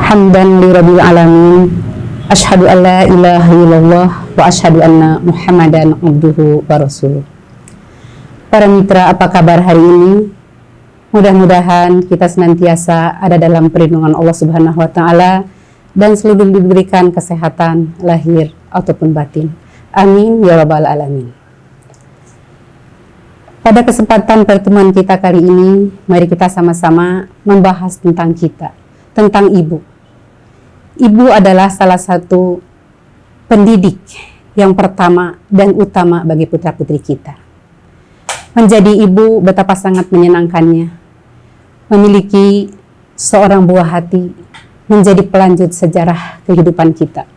Hamdan li rabbil alamin. Asyhadu an la ilaha illallah wa asyhadu anna Muhammadan abduhu wa rasuluh. Para mitra, apa kabar hari ini? Mudah-mudahan kita senantiasa ada dalam perlindungan Allah Subhanahu wa taala dan selalu diberikan kesehatan lahir ataupun batin. Amin ya rabbal alamin. Pada kesempatan pertemuan kita kali ini, mari kita sama-sama membahas tentang kita, tentang ibu. Ibu adalah salah satu pendidik yang pertama dan utama bagi putra-putri kita. Menjadi ibu betapa sangat menyenangkannya. Memiliki seorang buah hati menjadi pelanjut sejarah kehidupan kita.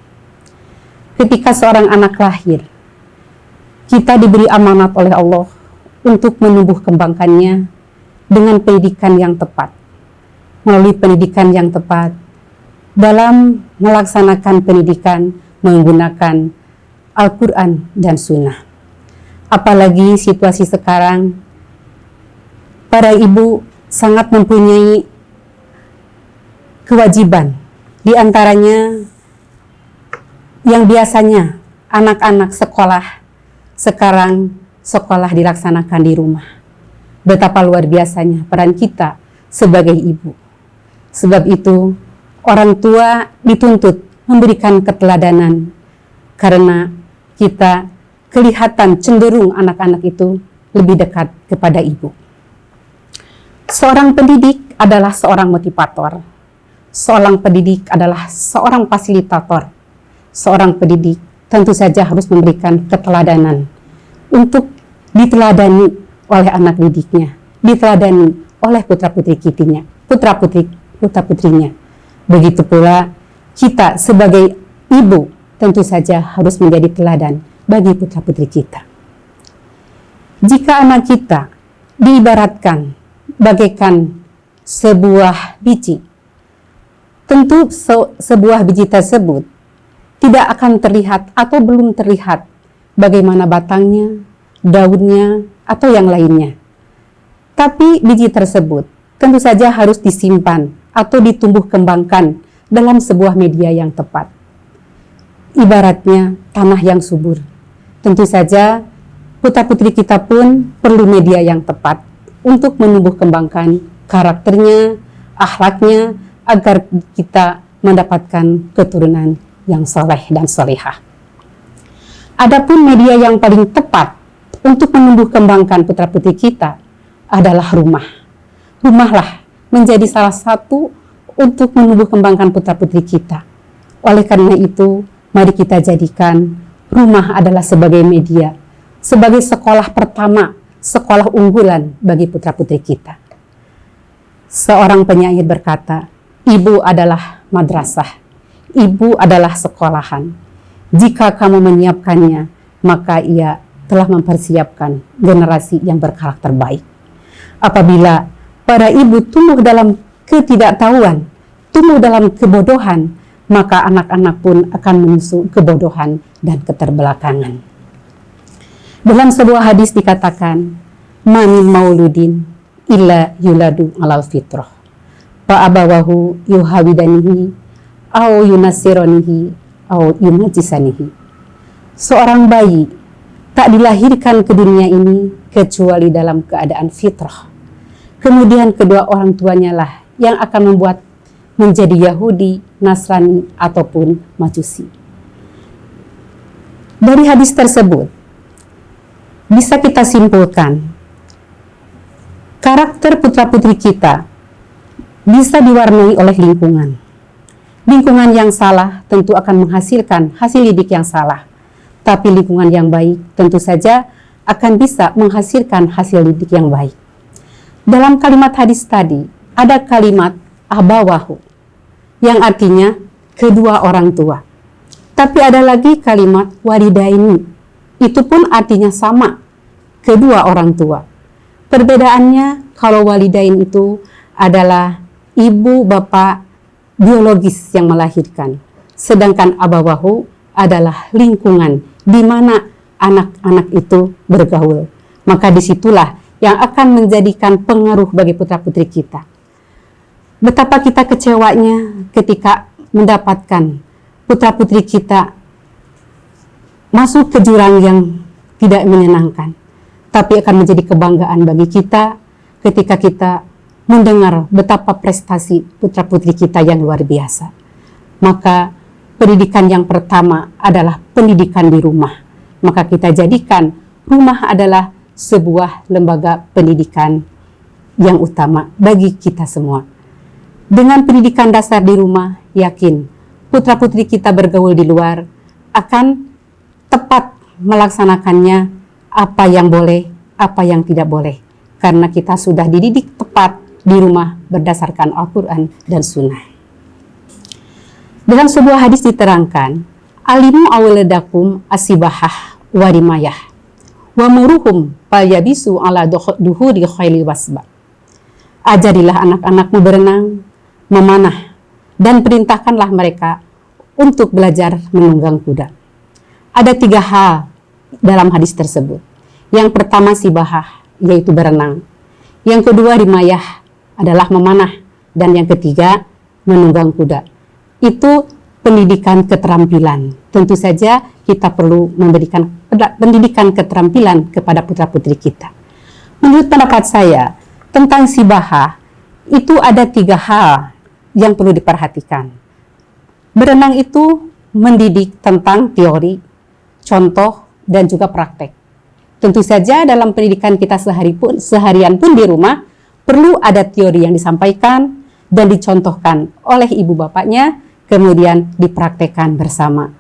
Ketika seorang anak lahir, kita diberi amanat oleh Allah untuk menumbuh kembangkannya dengan pendidikan yang tepat. Melalui pendidikan yang tepat, dalam melaksanakan pendidikan menggunakan Al-Quran dan Sunnah. Apalagi situasi sekarang, para ibu sangat mempunyai kewajiban. Di antaranya yang biasanya anak-anak sekolah, sekarang sekolah dilaksanakan di rumah. Betapa luar biasanya peran kita sebagai ibu. Sebab itu, orang tua dituntut memberikan keteladanan karena kita kelihatan cenderung anak-anak itu lebih dekat kepada ibu. Seorang pendidik adalah seorang motivator. Seorang pendidik adalah seorang fasilitator. Seorang pendidik tentu saja harus memberikan keteladanan untuk diteladani oleh anak didiknya, diteladani oleh putra-putrinya. Begitu pula kita sebagai ibu tentu saja harus menjadi teladan bagi putra-putri kita. Jika anak kita diibaratkan bagaikan sebuah biji, tentu sebuah biji tersebut tidak akan terlihat atau belum terlihat bagaimana batangnya, daunnya, atau yang lainnya. Tapi biji tersebut tentu saja harus disimpan atau ditumbuh kembangkan dalam sebuah media yang tepat. Ibaratnya tanah yang subur. Tentu saja putra-putri kita pun perlu media yang tepat untuk menumbuh kembangkan karakternya, akhlaknya, agar kita mendapatkan keturunan yang soleh dan solehah. Adapun media yang paling tepat untuk menumbuh kembangkan putra-putri kita adalah rumah. Rumahlah menjadi salah satu untuk menumbuh kembangkan putra-putri kita. Oleh karena itu, mari kita jadikan rumah adalah sebagai media, sebagai sekolah pertama, sekolah unggulan bagi putra-putri kita. Seorang penyair berkata, ibu adalah madrasah, ibu adalah sekolahan. Jika kamu menyiapkannya, maka ia telah mempersiapkan generasi yang berkarakter baik. Apabila para ibu tumbuh dalam ketidaktahuan, tumbuh dalam kebodohan, maka anak-anak pun akan menyusul kebodohan dan keterbelakangan. Dalam sebuah hadis dikatakan, "Ma min mauludin illa yuladu alal fitrah, fa abawahu yuhawidanihi au yunasironihi au yunajisanihi." Seorang bayi tak dilahirkan ke dunia ini kecuali dalam keadaan fitrah. Kemudian kedua orang tuanya lah yang akan membuat menjadi Yahudi, Nasrani, ataupun Majusi. Dari hadis tersebut, bisa kita simpulkan, karakter putra-putri kita bisa diwarnai oleh lingkungan. Lingkungan yang salah tentu akan menghasilkan hasil didik yang salah. Tapi lingkungan yang baik tentu saja akan bisa menghasilkan hasil didik yang baik. Dalam kalimat hadis tadi, ada kalimat abawahu, yang artinya kedua orang tua. Tapi ada lagi kalimat walidaini, itu pun artinya sama, kedua orang tua. Perbedaannya, kalau walidain itu adalah ibu bapak biologis yang melahirkan. Sedangkan abawahu adalah lingkungan di mana anak-anak itu bergaul. Maka disitulah yang akan menjadikan pengaruh bagi putra-putri kita. Betapa kita kecewanya ketika mendapatkan putra-putri kita masuk ke jurang yang tidak menyenangkan. Tapi akan menjadi kebanggaan bagi kita ketika kita mendengar betapa prestasi putra-putri kita yang luar biasa. Maka pendidikan yang pertama adalah pendidikan di rumah. Maka kita jadikan rumah adalah sebuah lembaga pendidikan yang utama bagi kita semua. Dengan pendidikan dasar di rumah, yakin putra-putri kita bergaul di luar akan tepat melaksanakannya apa yang boleh, apa yang tidak boleh. Karena kita sudah dididik tepat di rumah berdasarkan Al-Quran dan Sunnah. Dalam sebuah hadis diterangkan, alimu awaladakum asibahah warimayah wa muruhum falyabisu ala duhuri khayli wasba. Ajarilah anak-anakmu berenang, memanah, dan perintahkanlah mereka untuk belajar menunggang kuda. Ada 3 hal dalam hadis tersebut. Yang pertama sibahah, yaitu berenang. Yang kedua rimayah, adalah memanah. Dan yang ketiga menunggang kuda. Itu pendidikan keterampilan. Tentu saja kita perlu memberikan pendidikan keterampilan kepada putra-putri kita. Menurut pendapat saya, tentang sibahah, itu ada 3 hal yang perlu diperhatikan. Berenang itu mendidik tentang teori, contoh, dan juga praktek. Tentu saja dalam pendidikan kita seharian pun di rumah, perlu ada teori yang disampaikan dan dicontohkan oleh ibu bapaknya, kemudian dipraktekkan bersama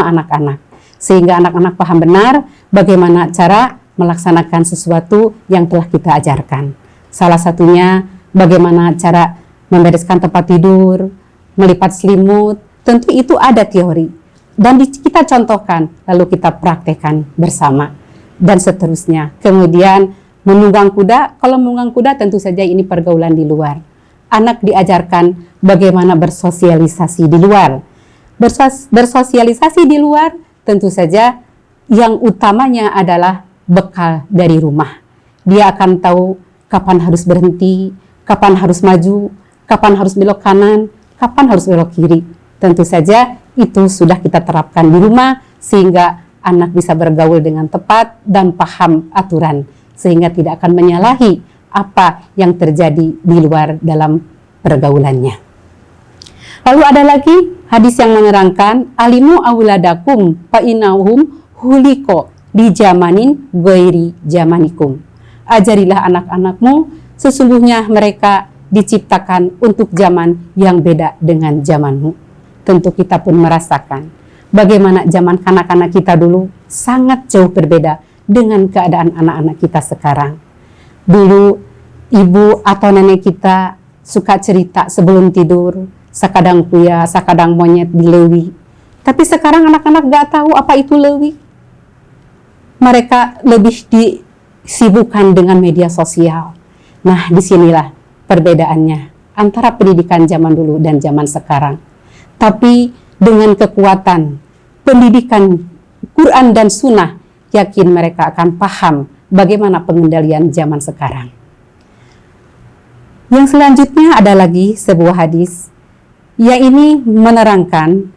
anak-anak. Sehingga anak-anak paham benar bagaimana cara melaksanakan sesuatu yang telah kita ajarkan. Salah satunya bagaimana cara membereskan tempat tidur, melipat selimut, tentu itu ada teori. Dan kita contohkan, lalu kita praktekkan bersama. Dan seterusnya. Kemudian menunggang kuda, kalau menunggang kuda tentu saja ini pergaulan di luar. Anak diajarkan bagaimana bersosialisasi di luar. Bersosialisasi di luar tentu saja yang utamanya adalah bekal dari rumah. Dia akan tahu kapan harus berhenti, kapan harus maju, kapan harus belok kanan, kapan harus belok kiri. Tentu saja itu sudah kita terapkan di rumah sehingga anak bisa bergaul dengan tepat dan paham aturan sehingga tidak akan menyalahi apa yang terjadi di luar dalam pergaulannya. Lalu ada lagi hadis yang menerangkan alimu awladakum fa innahum huliko di zamanin ghairi zamanikum. Ajarilah anak-anakmu, sesungguhnya mereka diciptakan untuk zaman yang beda dengan zamanmu. Tentu kita pun merasakan bagaimana zaman kanak-kanak kita dulu sangat jauh berbeda dengan keadaan anak-anak kita sekarang. Dulu ibu atau nenek kita suka cerita sebelum tidur, sakadang kuya, sakadang monyet di lewi. Tapi sekarang anak-anak gak tahu apa itu lewi. Mereka lebih disibukkan dengan media sosial. Nah, disinilah perbedaannya antara pendidikan zaman dulu dan zaman sekarang. Tapi dengan kekuatan pendidikan Quran dan Sunnah, yakin mereka akan paham bagaimana pengendalian zaman sekarang. Yang selanjutnya ada lagi sebuah hadis yang ini menerangkan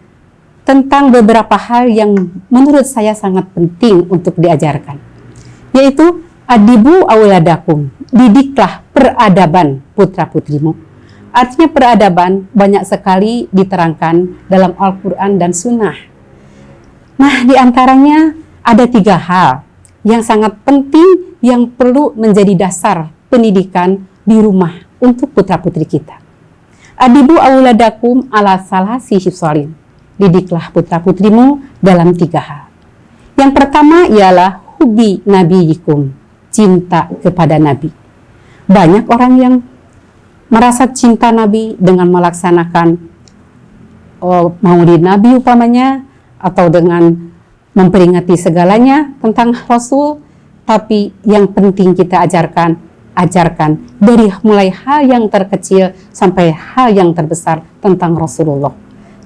tentang beberapa hal yang menurut saya sangat penting untuk diajarkan, yaitu adibu awladakum, didiklah peradaban putra-putrimu. Artinya peradaban banyak sekali diterangkan dalam Al-Quran dan Sunnah. Nah, diantaranya ada 3 hal yang sangat penting yang perlu menjadi dasar pendidikan di rumah untuk putra-putri kita. Adibu awladakum ala salasi hifsolin. Didiklah putra-putrimu dalam 3 hal. Yang pertama ialah hubi nabiyikum, cinta kepada Nabi. Banyak orang yang merasa cinta Nabi dengan melaksanakan maulid Nabi umpamanya, atau dengan memperingati segalanya tentang Rasul. Tapi yang penting kita ajarkan dari mulai hal yang terkecil sampai hal yang terbesar tentang Rasulullah.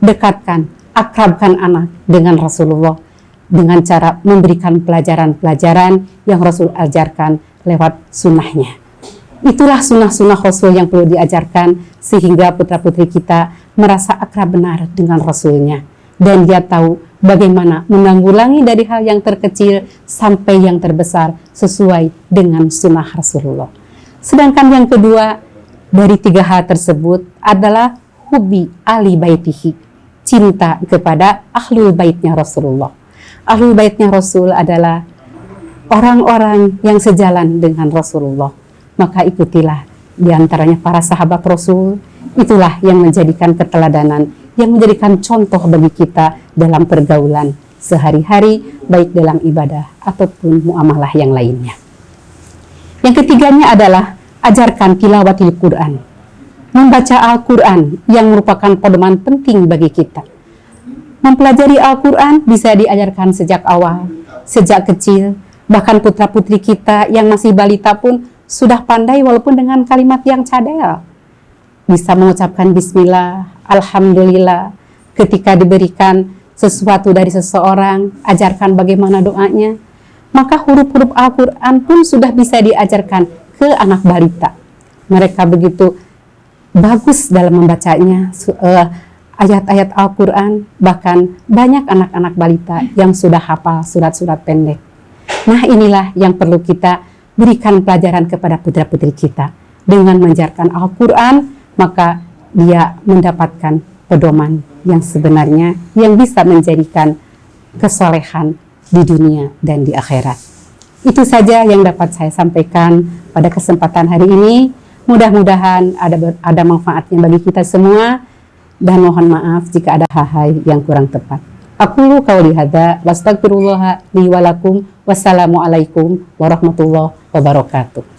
Dekatkan, akrabkan anak dengan Rasulullah dengan cara memberikan pelajaran-pelajaran yang Rasul ajarkan lewat sunnahnya. Itulah sunnah-sunnah Rasul yang perlu diajarkan sehingga putra-putri kita merasa akrab benar dengan Rasulnya. Dan dia tahu bagaimana menanggulangi dari hal yang terkecil sampai yang terbesar sesuai dengan sunnah Rasulullah. Sedangkan yang kedua dari 3 hal tersebut adalah hubbi ahli baitihi, cinta kepada ahlul baitnya Rasulullah. Ahlul baitnya Rasul adalah orang-orang yang sejalan dengan Rasulullah. Maka ikutilah diantaranya para sahabat Rasul. Itulah yang menjadikan keteladanan, yang menjadikan contoh bagi kita dalam pergaulan sehari-hari, baik dalam ibadah ataupun muamalah yang lainnya. Yang ketiganya adalah ajarkan tilawatil Quran, membaca Al-Quran yang merupakan pedoman penting bagi kita. Mempelajari Al-Quran bisa diajarkan sejak awal, sejak kecil, bahkan putra-putri kita yang masih balita pun sudah pandai walaupun dengan kalimat yang cadel. Bisa mengucapkan bismillah, alhamdulillah, ketika diberikan sesuatu dari seseorang, ajarkan bagaimana doanya. Maka huruf-huruf Al-Quran pun sudah bisa diajarkan ke anak balita. Mereka begitu bagus dalam membacanya ayat-ayat Al-Quran, bahkan banyak anak-anak balita yang sudah hafal surat-surat pendek. Nah, inilah yang perlu kita berikan pelajaran kepada putra-putri kita. Dengan mengajarkan Al-Quran, maka dia mendapatkan pedoman yang sebenarnya yang bisa menjadikan kesolehan di dunia dan di akhirat. Itu saja yang dapat saya sampaikan pada kesempatan hari ini. Mudah-mudahan ada manfaatnya bagi kita semua, dan mohon maaf jika ada hal-hal yang kurang tepat. Aqulu qauli hadza wa astaghfirullah li wa lakum. Wassalamualaikum warahmatullahi wabarakatuh.